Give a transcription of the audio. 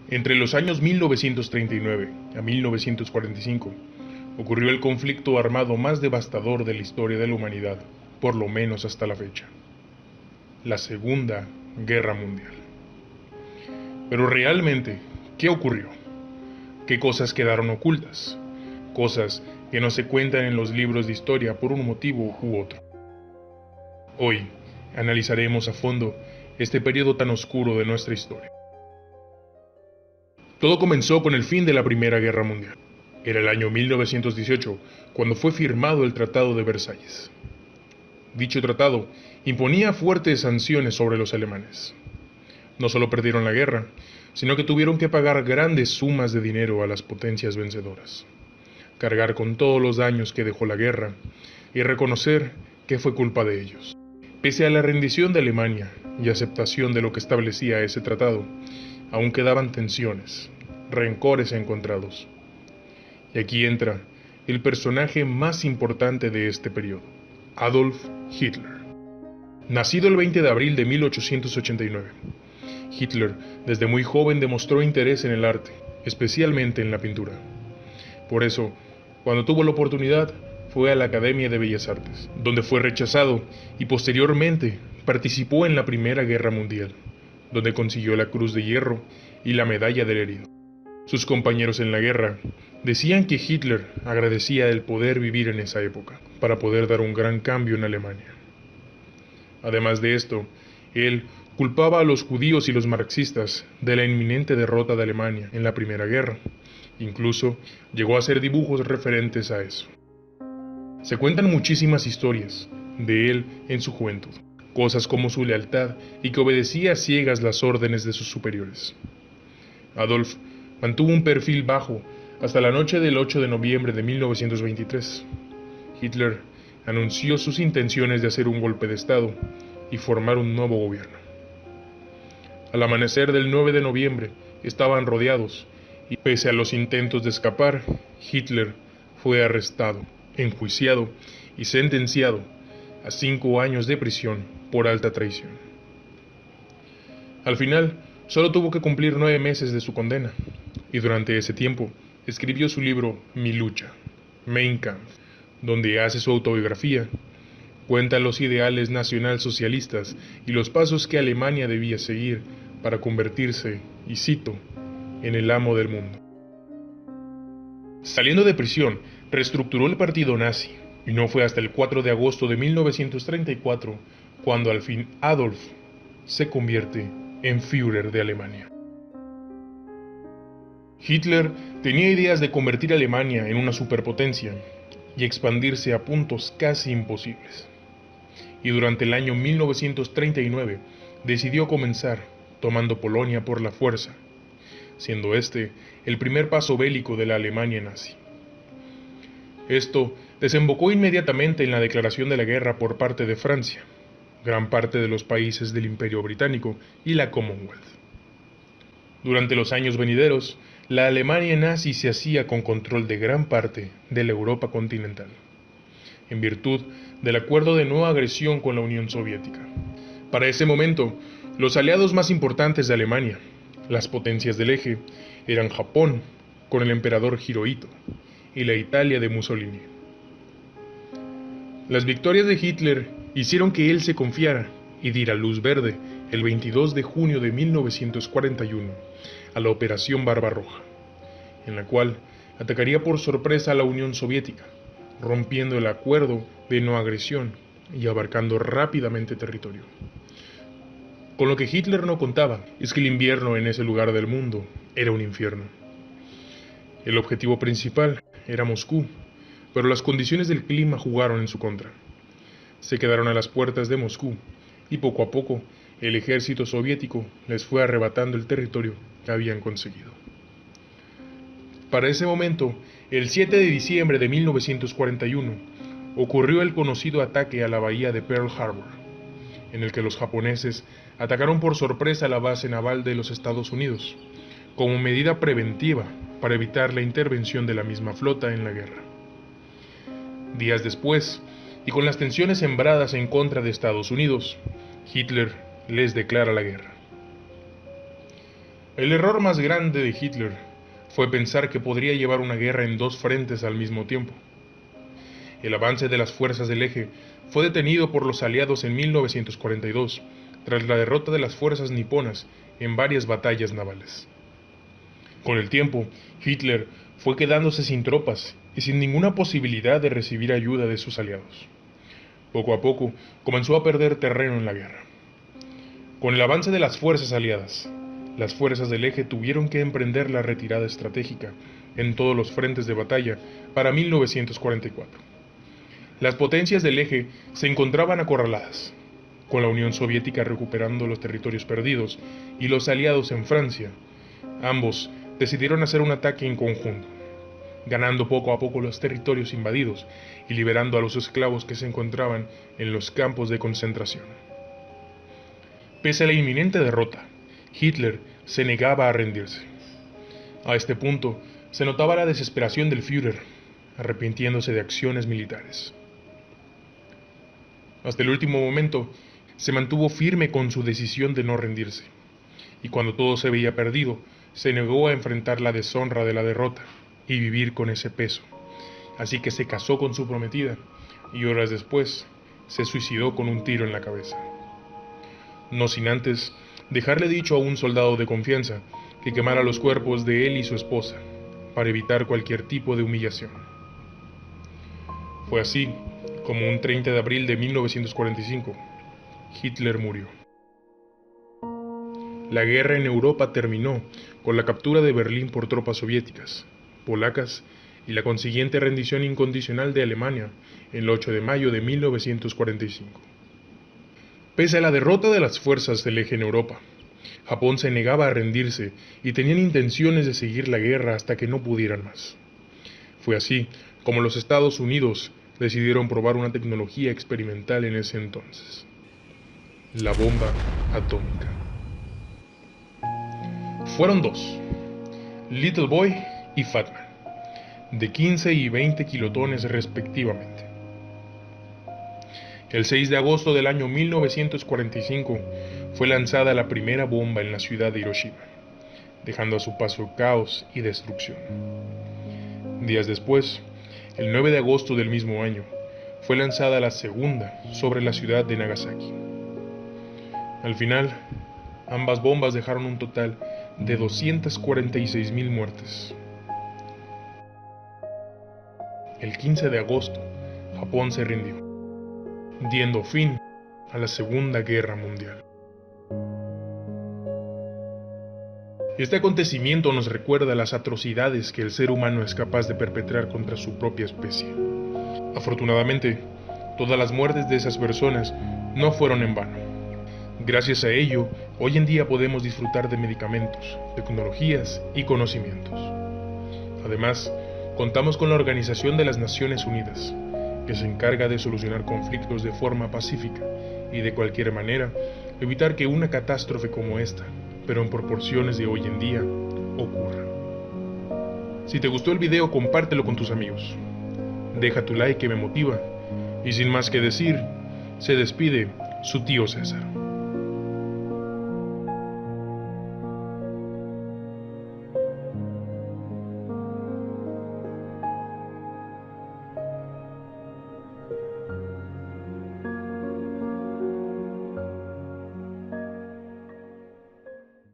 Entre los años 1939 a 1945 ocurrió el conflicto armado más devastador de la historia de la humanidad, por lo menos hasta la fecha: la Segunda Guerra Mundial. Pero realmente, ¿qué ocurrió? ¿Qué cosas quedaron ocultas? Cosas que no se cuentan en los libros de historia por un motivo u otro. Hoy analizaremos a fondo este periodo tan oscuro de nuestra historia. Todo comenzó con el fin de la Primera Guerra Mundial. Era el año 1918 cuando fue firmado el Tratado de Versalles. Dicho tratado imponía fuertes sanciones sobre los alemanes. No solo perdieron la guerra, sino que tuvieron que pagar grandes sumas de dinero a las potencias vencedoras, cargar con todos los daños que dejó la guerra y reconocer que fue culpa de ellos. Pese a la rendición de Alemania y aceptación de lo que establecía ese tratado, aún quedaban tensiones, rencores encontrados. Y aquí entra el personaje más importante de este periodo: Adolf Hitler. Nacido el 20 de abril de 1889, Hitler desde muy joven demostró interés en el arte, especialmente en la pintura. Por eso, cuando tuvo la oportunidad, fue a la Academia de Bellas Artes, donde fue rechazado y posteriormente participó en la Primera Guerra Mundial, donde consiguió la Cruz de Hierro y la Medalla del Herido. Sus compañeros en la guerra decían que Hitler agradecía el poder vivir en esa época, para poder dar un gran cambio en Alemania. Además de esto, él culpaba a los judíos y los marxistas de la inminente derrota de Alemania en la Primera Guerra. Incluso llegó a hacer dibujos referentes a eso. Se cuentan muchísimas historias de él en su juventud, cosas como su lealtad y que obedecía a ciegas las órdenes de sus superiores. Adolf mantuvo un perfil bajo hasta la noche del 8 de noviembre de 1923. Hitler anunció sus intenciones de hacer un golpe de Estado y formar un nuevo gobierno. Al amanecer del 9 de noviembre estaban rodeados y pese a los intentos de escapar, Hitler fue arrestado, enjuiciado y sentenciado a 5 años de prisión por alta traición. Al final, solo tuvo que cumplir 9 meses de su condena, y durante ese tiempo escribió su libro Mi lucha, Mein Kampf, donde hace su autobiografía, cuenta los ideales nacionalsocialistas y los pasos que Alemania debía seguir para convertirse, y cito, en el amo del mundo. Saliendo de prisión, reestructuró el partido nazi, y no fue hasta el 4 de agosto de 1934 cuando al fin Adolf se convierte en Führer de Alemania. Hitler tenía ideas de convertir a Alemania en una superpotencia y expandirse a puntos casi imposibles. Y durante el año 1939 decidió comenzar tomando Polonia por la fuerza, siendo este el primer paso bélico de la Alemania nazi. Esto desembocó inmediatamente en la declaración de la guerra por parte de Francia, gran parte de los países del Imperio Británico y la Commonwealth. Durante los años venideros, la Alemania nazi se hacía con control de gran parte de la Europa continental, en virtud del acuerdo de no agresión con la Unión Soviética. Para ese momento, los aliados más importantes de Alemania, las potencias del eje, eran Japón, con el emperador Hirohito, y la Italia de Mussolini. Las victorias de Hitler hicieron que él se confiara y diera luz verde el 22 de junio de 1941 a la Operación Barbarroja, en la cual atacaría por sorpresa a la Unión Soviética, rompiendo el acuerdo de no agresión y abarcando rápidamente territorio. Con lo que Hitler no contaba es que el invierno en ese lugar del mundo era un infierno. El objetivo principal era Moscú, pero las condiciones del clima jugaron en su contra. Se quedaron a las puertas de Moscú y poco a poco el ejército soviético les fue arrebatando el territorio que habían conseguido. Para ese momento, el 7 de diciembre de 1941, ocurrió el conocido ataque a la bahía de Pearl Harbor, en el que los japoneses atacaron por sorpresa la base naval de los Estados Unidos, como medida preventiva para evitar la intervención de la misma flota en la guerra. Días después, y con las tensiones sembradas en contra de Estados Unidos, Hitler les declara la guerra. El error más grande de Hitler fue pensar que podría llevar una guerra en dos frentes al mismo tiempo. El avance de las fuerzas del Eje fue detenido por los aliados en 1942, tras la derrota de las fuerzas niponas en varias batallas navales. Con el tiempo, Hitler fue quedándose sin tropas y sin ninguna posibilidad de recibir ayuda de sus aliados. Poco a poco comenzó a perder terreno en la guerra. Con el avance de las fuerzas aliadas, las fuerzas del Eje tuvieron que emprender la retirada estratégica en todos los frentes de batalla para 1944. Las potencias del Eje se encontraban acorraladas, con la Unión Soviética recuperando los territorios perdidos y los aliados en Francia. Ambos decidieron hacer un ataque en conjunto, ganando poco a poco los territorios invadidos y liberando a los esclavos que se encontraban en los campos de concentración. Pese a la inminente derrota, Hitler se negaba a rendirse. A este punto se notaba la desesperación del Führer, arrepintiéndose de acciones militares. Hasta el último momento se mantuvo firme con su decisión de no rendirse, y cuando todo se veía perdido, se negó a enfrentar la deshonra de la derrota y vivir con ese peso. Así que se casó con su prometida y horas después se suicidó con un tiro en la cabeza. No sin antes dejarle dicho a un soldado de confianza que quemara los cuerpos de él y su esposa para evitar cualquier tipo de humillación. Fue así como un 30 de abril de 1945, Hitler murió. La guerra en Europa terminó con la captura de Berlín por tropas soviéticas, polacas y la consiguiente rendición incondicional de Alemania el 8 de mayo de 1945. Pese a la derrota de las fuerzas del Eje en Europa, Japón se negaba a rendirse y tenían intenciones de seguir la guerra hasta que no pudieran más. Fue así como los Estados Unidos decidieron probar una tecnología experimental en ese entonces: la bomba atómica. Fueron dos, Little Boy y Fat Man, de 15 y 20 kilotones respectivamente. El 6 de agosto del año 1945 fue lanzada la primera bomba en la ciudad de Hiroshima, dejando a su paso caos y destrucción. Días después, el 9 de agosto del mismo año, fue lanzada la segunda sobre la ciudad de Nagasaki. Al final, ambas bombas dejaron un total de 246,000 muertes. El 15 de agosto, Japón se rindió, dando fin a la Segunda Guerra Mundial. Este acontecimiento nos recuerda las atrocidades que el ser humano es capaz de perpetrar contra su propia especie. Afortunadamente, todas las muertes de esas personas no fueron en vano. Gracias a ello, hoy en día podemos disfrutar de medicamentos, tecnologías y conocimientos. Además, contamos con la Organización de las Naciones Unidas, que se encarga de solucionar conflictos de forma pacífica y de cualquier manera evitar que una catástrofe como esta, pero en proporciones de hoy en día, ocurra. Si te gustó el video, compártelo con tus amigos. Deja tu like que me motiva. Y sin más que decir, se despide su tío César.